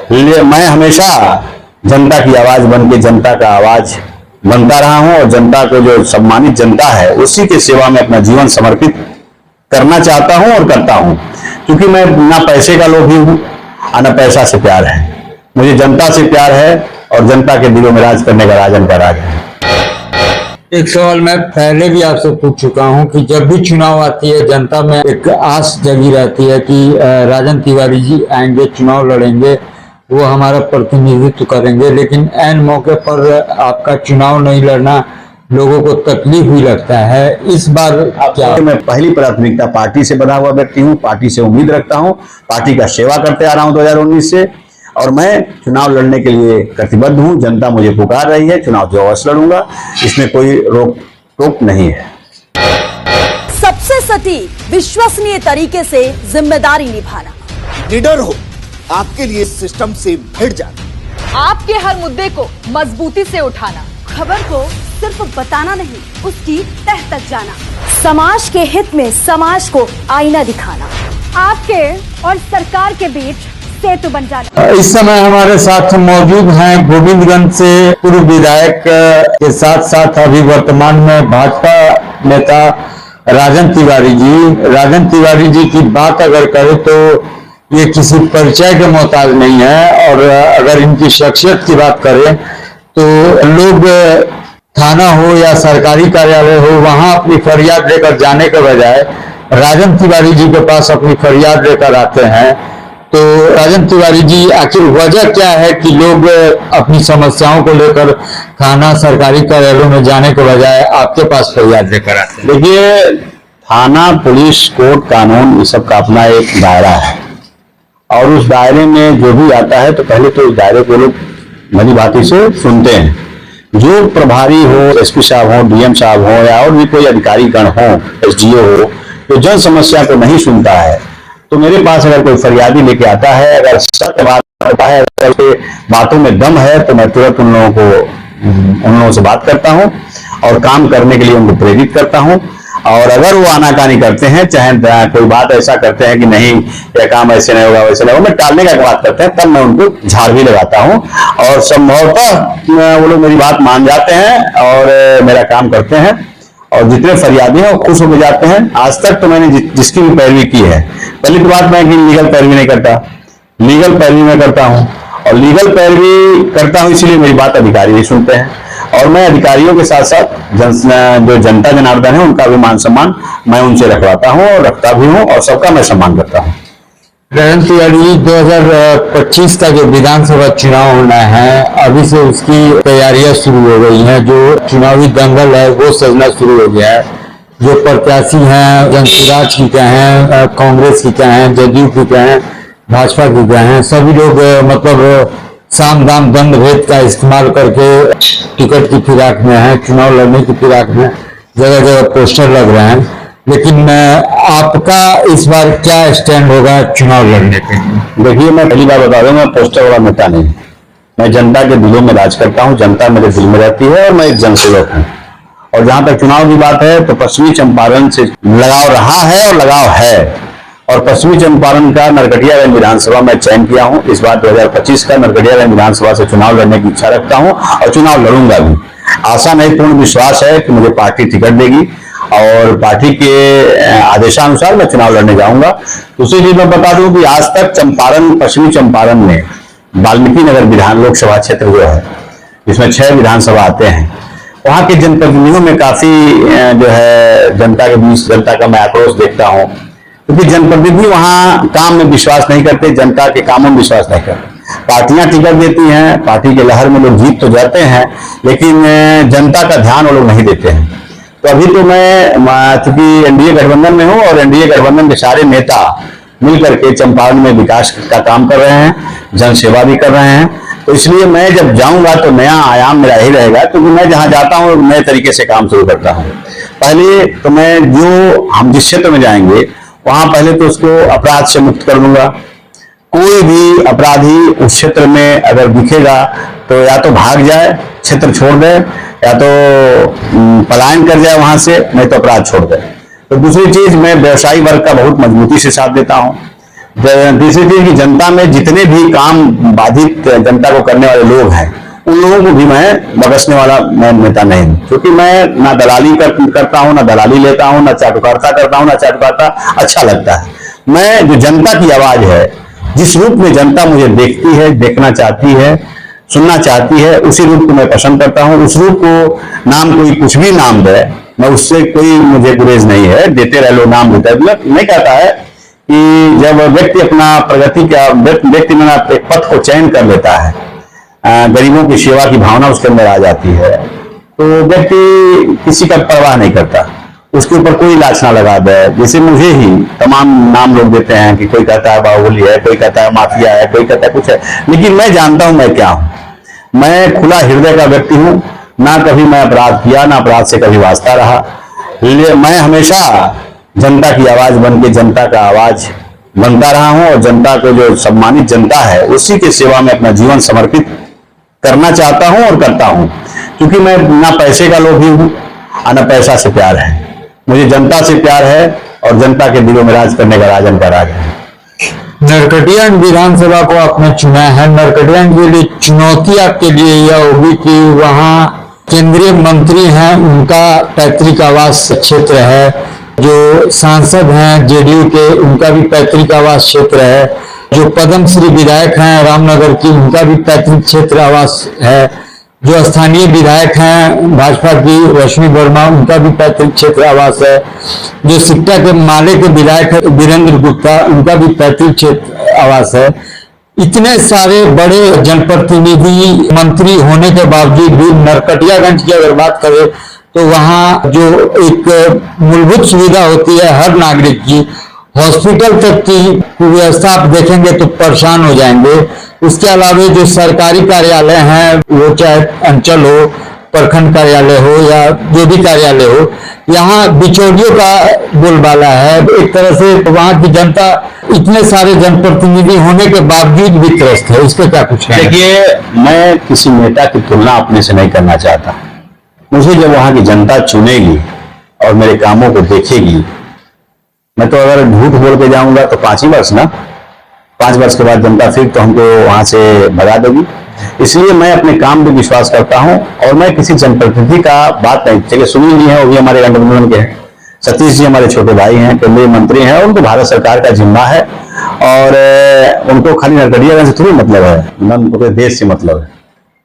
इसलिए मैं हमेशा जनता की आवाज बन के जनता का आवाज बनता रहा हूं और जनता को जो सम्मानित जनता है उसी के सेवा में अपना जीवन समर्पित करना चाहता हूं और करता हूं, क्योंकि मैं ना पैसे का लोभी हूं और ना पैसा से प्यार है। मुझे जनता से प्यार है और जनता के दिलों में राज करने का राजन का राज है। एक सवाल मैं पहले भी आपसे पूछ चुका हूं कि जब भी चुनाव आती है जनता में एक आस जगी रहती है कि राजन तिवारी जी आएंगे, चुनाव लड़ेंगे, वो हमारा प्रतिनिधित्व करेंगे, लेकिन ऐन मौके पर आपका चुनाव नहीं लड़ना लोगों को तकलीफ भी लगता है। इस बार क्या? मैं पहली प्राथमिकता पार्टी से बना हुआ व्यक्ति हूँ, पार्टी से उम्मीद रखता हूँ, पार्टी का सेवा करते आ रहा हूँ 2019 से, और मैं चुनाव लड़ने के लिए प्रतिबद्ध हूं। जनता मुझे पुकार रही है, चुनाव जो अवश्य लड़ूंगा, इसमें कोई रोक टोक नहीं है। सबसे सटीक विश्वसनीय तरीके से जिम्मेदारी निभाना, निडर हो, आपके लिए सिस्टम से भिड़ जाना, आपके हर मुद्दे को मजबूती से उठाना, खबर को सिर्फ बताना नहीं उसकी तह तक जाना, समाज के हित में समाज को आईना दिखाना, आपके और सरकार के बीच सेतु बन जाना। इस समय हमारे साथ मौजूद हैं गोविंदगंज से पूर्व विधायक के साथ साथ अभी वर्तमान में भाजपा नेता राजन तिवारी जी। राजन तिवारी जी की बात अगर करें तो ये किसी परिचय के मोहताज नहीं है, और अगर इनकी शख्सियत की बात करें तो लोग थाना हो या सरकारी कार्यालय हो वहां अपनी फरियाद लेकर जाने के बजाय राजन तिवारी जी के पास अपनी फरियाद लेकर आते हैं। तो राजन तिवारी जी, आखिर वजह क्या है कि लोग अपनी समस्याओं को लेकर थाना सरकारी कार्यालयों में जाने के बजाय आपके पास फरियाद लेकर आते हैं? देखिए, थाना, पुलिस, कोर्ट, कानून, ये सब का अपना एक दायरा है, और उस दायरे में जो भी आता है तो पहले तो उस दायरे को लोग भली भांति से सुनते हैं। जो प्रभारी हो, एसपी साहब हो, डीएम साहब हो या और भी कोई अधिकारी गण हो, एसडीओ हो, तो जन समस्या को नहीं सुनता है। तो मेरे पास अगर कोई फरियादी लेके आता है, अगर सत्य बात होता है, अगर बातों में दम है, तो मैं तुरंत उन लोगों से बात करता हूं और काम करने के लिए उनको प्रेरित करता हूं। और अगर वो आनाकानी करते हैं, चाहे कोई बात ऐसा करते हैं कि नहीं यह काम ऐसे नहीं होगा, वैसे नहीं होगा, मैं टालने का बात करते हैं, तब मैं उनको झाड़ भी लगाता हूं और संभवतः वो लोग मेरी बात मान जाते हैं और मेरा काम करते हैं, और जितने फरियादी हैं वो खुश होकर जाते हैं। आज तक तो मैंने जिसकी भी पैरवी की है, पहली तो बात मैं कि लीगल पैरवी नहीं करता, लीगल पैरवी मैं करता हूं, और लीगल पैरवी करता हूं इसलिए मेरी बात अधिकारी भी सुनते हैं, और मैं अधिकारियों के साथ साथ जो जनता जनार्दन है उनका भी मान सम्मान मैं उनसे रखवाता हूं और रखता भी हूं, और सबका मैं सम्मान करता हूं। राजन तिवारी, 2025 का जो विधानसभा चुनाव होना है, अभी से उसकी तैयारियां शुरू हो गई हैं। जो चुनावी दंगल है वो सजना शुरू हो गया है। जो प्रत्याशी हैं, जनसुराज की क्या हैं, कांग्रेस की क्या हैं, जदयू की क्या हैं, भाजपा की क्या हैं, सभी लोग मतलब साम दाम दंड भेद का इस्तेमाल करके टिकट की फिराक में हैं, चुनाव लड़ने की फिराक में जगह जगह पोस्टर लग रहे हैं। लेकिन आपका इस बार क्या स्टैंड होगा चुनाव लड़ने के लिए? देखिए, मैं पहली बार बता दूं, मैं पोस्टर वाला नेता नहीं, मैं जनता के दिलों में राज करता हूं, जनता मेरे दिल में रहती है और मैं एक जनसेवक हूं। और जहां तक चुनाव की बात है तो पश्चिमी चंपारण से लगाव रहा है और लगाव है, और पश्चिमी चंपारण का नरकटियागंज विधानसभा में चयन किया हूं। इस बार 2025 का नरकटियागंज विधानसभा से चुनाव लड़ने की इच्छा रखता हूं और चुनाव लड़ूंगा भी। आशा नहीं, पूर्ण विश्वास है कि मुझे पार्टी टिकट देगी और पार्टी के आदेशानुसार मैं चुनाव लड़ने जाऊंगा। दूसरी चीज मैं बता दूं कि आज तक चंपारण, पश्चिमी चंपारण में वाल्मीकि नगर विधान लोकसभा क्षेत्र जो है, जिसमें 6 विधानसभा आते हैं, वहां के जनप्रतिनिधियों में काफी जो है जनता के बीच जनता का मैं आक्रोश देखता हूं, क्योंकि जनप्रतिनिधि वहां काम में विश्वास नहीं करते, जनता के कामों में विश्वास नहीं करते। पार्टियां टिकट देती हैं, पार्टी के लहर में लोग जीत तो जाते हैं, लेकिन जनता का ध्यान वो लोग नहीं देते हैं। तो अभी तो मैं चूंकि एनडीए गठबंधन में हूं और एनडीए गठबंधन के सारे नेता मिलकर के चंपारण में विकास का काम कर रहे हैं, जन सेवा भी कर रहे हैं, तो इसलिए मैं जब जाऊंगा तो नया आयाम मेरा ही रहेगा, क्योंकि मैं जहां जाता हूं नए तरीके से काम शुरू करता हूं। पहले तो मैं हम जिस क्षेत्र में जाएंगे वहां पहले तो उसको अपराध से मुक्त कर दूंगा। कोई भी अपराधी उस क्षेत्र में अगर दिखेगा तो या तो भाग जाए, क्षेत्र छोड़ दे, या तो पलायन कर जाए वहां से, नहीं तो अपराध छोड़ दे। तो दूसरी चीज, मैं व्यवसायी वर्ग का बहुत मजबूती से साथ देता हूं। तीसरी चीज की जनता में जितने भी काम बाधित जनता को करने वाले लोग हैं उन लोगों को भी मैं बख्शने वाला मैं नेता नहीं हूं, क्योंकि मैं ना दलाली करता हूं, ना दलाली लेता हूं, ना चाटुकारिता करता हूं, ना चाटुकारिता अच्छा लगता है। मैं जो जनता की आवाज है, जिस रूप में जनता मुझे देखती है, देखना चाहती है, सुनना चाहती है, उसी रूप को मैं पसंद करता हूं। उस रूप को नाम कोई कुछ भी नाम दे, मैं उससे कोई मुझे गुरेज नहीं है, देते रह लो नाम देता है। नहीं कहता है कि जब व्यक्ति अपना प्रगति का व्यक्ति में एक पथ को चयन कर लेता है, गरीबों की सेवा की भावना उसके अंदर आ जाती है, तो व्यक्ति किसी का परवाह नहीं करता, उसके ऊपर कोई लाच ना लगा दे। जैसे मुझे ही तमाम नाम लोग देते हैं कि कोई कहता है बाहुबली है, कोई कहता है माफिया है, कोई कहता है कुछ है, लेकिन मैं जानता हूं मैं क्या हूं। मैं खुला हृदय का व्यक्ति हूं, ना कभी मैं अपराध किया, ना अपराध से कभी वास्ता रहा। मैं हमेशा जनता की आवाज बन के जनता का आवाज बनता रहा हूं, और जनता को जो सम्मानित जनता है उसी के सेवा में अपना जीवन समर्पित करना चाहता हूं और करता हूं, क्योंकि मैं ना पैसे का लोभी हूं और ना पैसा से प्यार है। मुझे जनता से प्यार है और जनता के दिलों में राज करने का राजन का राज है। नरकटियागंज विधानसभा को आपने चुना है, नरकटियागंज के लिए चुनौती आपके लिए यह होगी कि वहाँ केंद्रीय मंत्री हैं, उनका पैतृक आवास क्षेत्र है, जो सांसद हैं जेडीयू के उनका भी पैतृक आवास क्षेत्र है, जो पद्मश्री विधायक हैं रामनगर की उनका भी पैतृक क्षेत्र आवास है, जो स्थानीय विधायक हैं भाजपा की रश्मि वर्मा उनका भी पैतृक क्षेत्र आवास है, जो सिकटा के माले के विधायक है वीरेंद्र गुप्ता उनका भी पैतृक क्षेत्र आवास है। इतने सारे बड़े जनप्रतिनिधि मंत्री होने के बावजूद भी नरकटियागंज की अगर बात करें तो वहाँ जो एक मूलभूत सुविधा होती है हर नागरिक की, हॉस्पिटल तक की व्यवस्था आप देखेंगे तो परेशान हो जाएंगे। उसके अलावा जो सरकारी कार्यालय हैं, वो चाहे अंचल हो, प्रखंड कार्यालय हो या जो भी कार्यालय हो, यहाँ बिचौलियों का बोलबाला है। एक तरह से वहाँ की जनता इतने सारे जनप्रतिनिधि होने के बावजूद भी त्रस्त है। इसका क्या कुछ है? देखिए, मैं किसी नेता की तुलना अपने से नहीं करना चाहता। मुझे जब वहां की जनता चुनेगी और मेरे कामों को देखेगी, मैं तो अगर झूठ बोल के जाऊंगा तो 5 ही वर्ष ना, 5 वर्ष के बाद जनता फिर तो हमको वहां से भगा देगी। इसलिए मैं अपने काम पे विश्वास करता हूं और मैं किसी जनप्रतिनिधि का बात नहीं। चलिए सुनील जी हैं, वो भी हमारे गठबंधन के हैं, सतीश जी हमारे छोटे भाई हैं, केंद्रीय मंत्री हैं, उनको भारत सरकार का जिम्मा है और उनको खाली नरकटियागंज से थोड़ी मतलब है, उनको पूरे देश से मतलब है।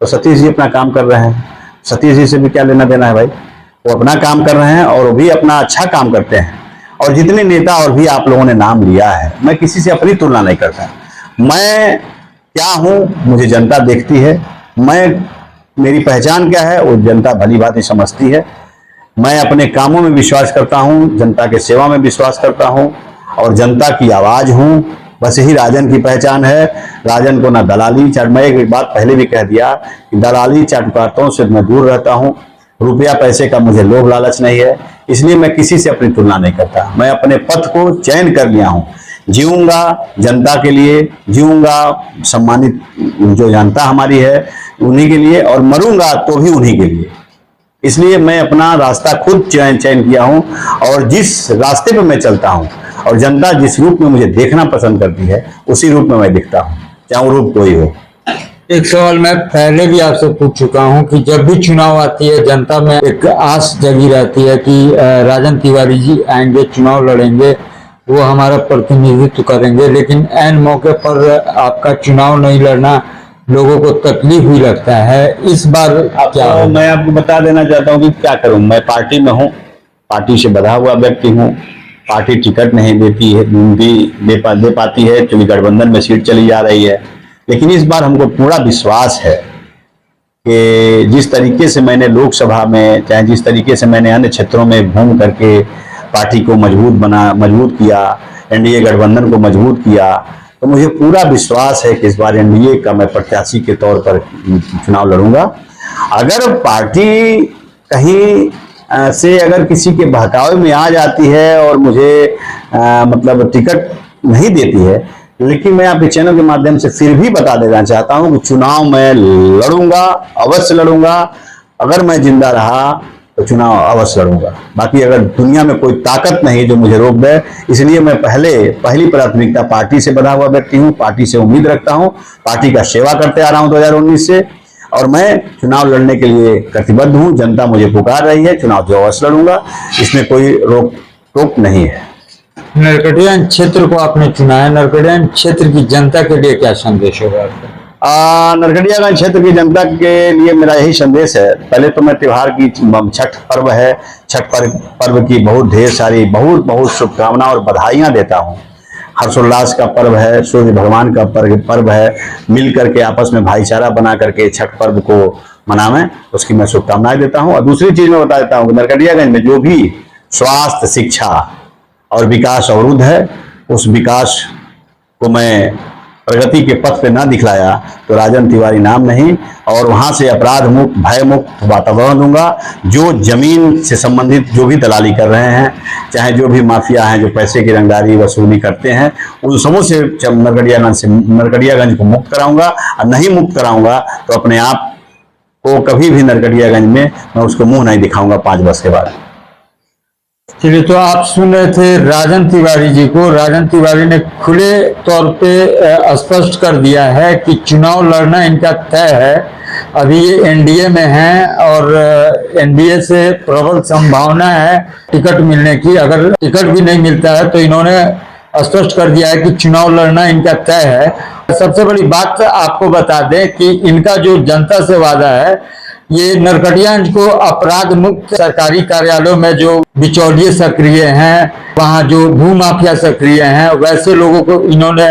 तो सतीश जी अपना काम कर रहे हैं, सतीश जी से भी क्या लेना देना है भाई, वो अपना काम कर रहे हैं और वो भी अपना अच्छा काम करते हैं। और जितने नेता और भी आप लोगों ने नाम लिया है, मैं किसी से अपनी तुलना नहीं करता। मैं क्या हूं मुझे जनता देखती है, मेरी पहचान क्या है वो जनता भली भांति समझती है। मैं अपने कामों में विश्वास करता हूं, जनता के सेवा में विश्वास करता हूं और जनता की आवाज हूं। बस यही राजन की पहचान है। राजन को ना दलाली मैं एक बात पहले भी कह दिया कि दलाली चाटुकारिताओं से मैं दूर रहता हूं। रुपया पैसे का मुझे लोभ लालच नहीं है, इसलिए मैं किसी से अपनी तुलना नहीं करता। मैं अपने पथ को चयन कर लिया हूं, जीऊंगा जनता के लिए, जीऊंगा सम्मानित जो जनता हमारी है उन्हीं के लिए, और मरूंगा तो भी उन्हीं के लिए। इसलिए मैं अपना रास्ता खुद चयन किया हूं और जिस रास्ते पे मैं चलता हूं और जनता जिस रूप में मुझे देखना पसंद करती है उसी रूप में मैं दिखता हूं, चाहे वो रूप कोई हो। एक सवाल मैं पहले भी आपसे पूछ चुका हूं कि जब भी चुनाव आती है जनता में एक आस जगी रहती है कि राजन तिवारी जी आएंगे, चुनाव लड़ेंगे, वो हमारा प्रतिनिधित्व करेंगे, लेकिन ऐन मौके पर आपका चुनाव नहीं लड़ना लोगों को तकलीफ भी लगता है। इस बार क्या मैं आपको बता देना चाहता हूँ कि क्या करूँ। मैं पार्टी में हूँ, पार्टी से बधा हुआ व्यक्ति हूँ, पार्टी टिकट नहीं देती है, दे पाती है क्योंकि गठबंधन में सीट चली जा रही है। लेकिन इस बार हमको पूरा विश्वास है कि जिस तरीके से मैंने लोकसभा में, चाहे जिस तरीके से मैंने अन्य क्षेत्रों में घूम करके पार्टी को मजबूत किया, एनडीए गठबंधन को मजबूत किया, तो मुझे पूरा विश्वास है कि इस बार एनडीए का मैं प्रत्याशी के तौर पर चुनाव लड़ूंगा। अगर पार्टी कहीं से अगर किसी के बहकावे में आ जाती है और मुझे मतलब टिकट नहीं देती है, लेकिन मैं आपके चैनल के माध्यम से फिर भी बता देना चाहता हूं कि चुनाव मैं लड़ूंगा, अवश्य लड़ूंगा। अगर मैं जिंदा रहा तो चुनाव अवश्य लड़ूंगा। बाकी अगर दुनिया में कोई ताकत नहीं जो मुझे रोक दे, इसलिए मैं पहली प्राथमिकता पार्टी से बना हुआ व्यक्ति हूं, पार्टी से उम्मीद रखता हूं, पार्टी का सेवा करते आ रहा हूं 2019 से, और मैं चुनाव लड़ने के लिए प्रतिबद्ध हूं। जनता मुझे पुकार रही है, चुनाव जो अवश्य लड़ूंगा, इसमें कोई रोक टोक नहीं है। नरकटियागंज क्षेत्र को आपने चुना है, नरकटियागंज क्षेत्र की जनता के लिए क्या संदेश होगा आपका? नरकटियागंज क्षेत्र की जनता के लिए मेरा यही संदेश है। पहले तो मैं त्योहार की छठ पर्व है, छठ पर्व की बहुत ढेर सारी बहुत शुभकामनाएं और बधाइयां देता हूं। हर्षोल्लास का पर्व है, सूर्य भगवान का पर्व है, मिल करके आपस में भाईचारा बना करके छठ पर्व को मनावें, उसकी मैं शुभकामनाएं देता हूं। और दूसरी चीज मैं बता देता हूं कि नरकटियागंज में जो भी स्वास्थ्य, शिक्षा और विकास अवरुद्ध है, उस विकास को मैं प्रगति के पथ पे ना दिखलाया तो राजन तिवारी नाम नहीं, और वहां से अपराध मुक्त, भय मुक्त वातावरण दूंगा। जो जमीन से संबंधित जो भी दलाली कर रहे हैं, चाहे जो भी माफिया हैं जो पैसे की रंगदारी वसूली करते हैं, उन सबों से नरकटियागंज को मुक्त कराऊंगा। और नहीं मुक्त कराऊंगा तो अपने आप को कभी भी नरकटियागंज में मैं उसको मुंह नहीं दिखाऊंगा 5 वर्ष के बाद। चलिए, तो आप सुन रहे थे राजन तिवारी जी को। राजन तिवारी ने खुले तौर पे स्पष्ट कर दिया है कि चुनाव लड़ना इनका तय है। अभी ये एनडीए में हैं और एनडीए से प्रबल संभावना है टिकट मिलने की। अगर टिकट भी नहीं मिलता है तो इन्होंने स्पष्ट कर दिया है कि चुनाव लड़ना इनका तय है। सबसे बड़ी बात आपको बता दें कि इनका जो जनता से वादा है, ये नरकटियागंज को अपराध मुक्त, सरकारी कार्यालयों में जो बिचौलिए सक्रिय हैं, वहां जो भू माफिया सक्रिय हैं, वैसे लोगों को इन्होंने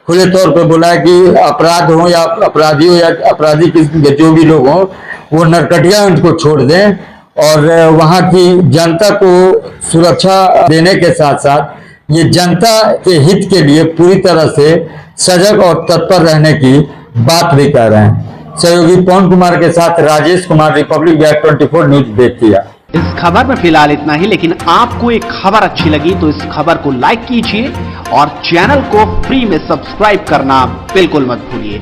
खुले तौर पे बोला है कि अपराध हो या अपराधी हो या अपराधी जो भी लोग हों, वो नरकटियागंज को छोड़ दें और वहां की जनता को सुरक्षा देने के साथ साथ ये जनता के हित के लिए पूरी तरह से सजग और तत्पर रहने की बात भी कर रहे हैं। सहयोगी पवन कुमार के साथ राजेश कुमार, रिपब्लिक बिहार 24 न्यूज बेतिया। इस खबर में फिलहाल इतना ही, लेकिन आपको एक खबर अच्छी लगी तो इस खबर को लाइक कीजिए और चैनल को फ्री में सब्सक्राइब करना बिल्कुल मत भूलिए।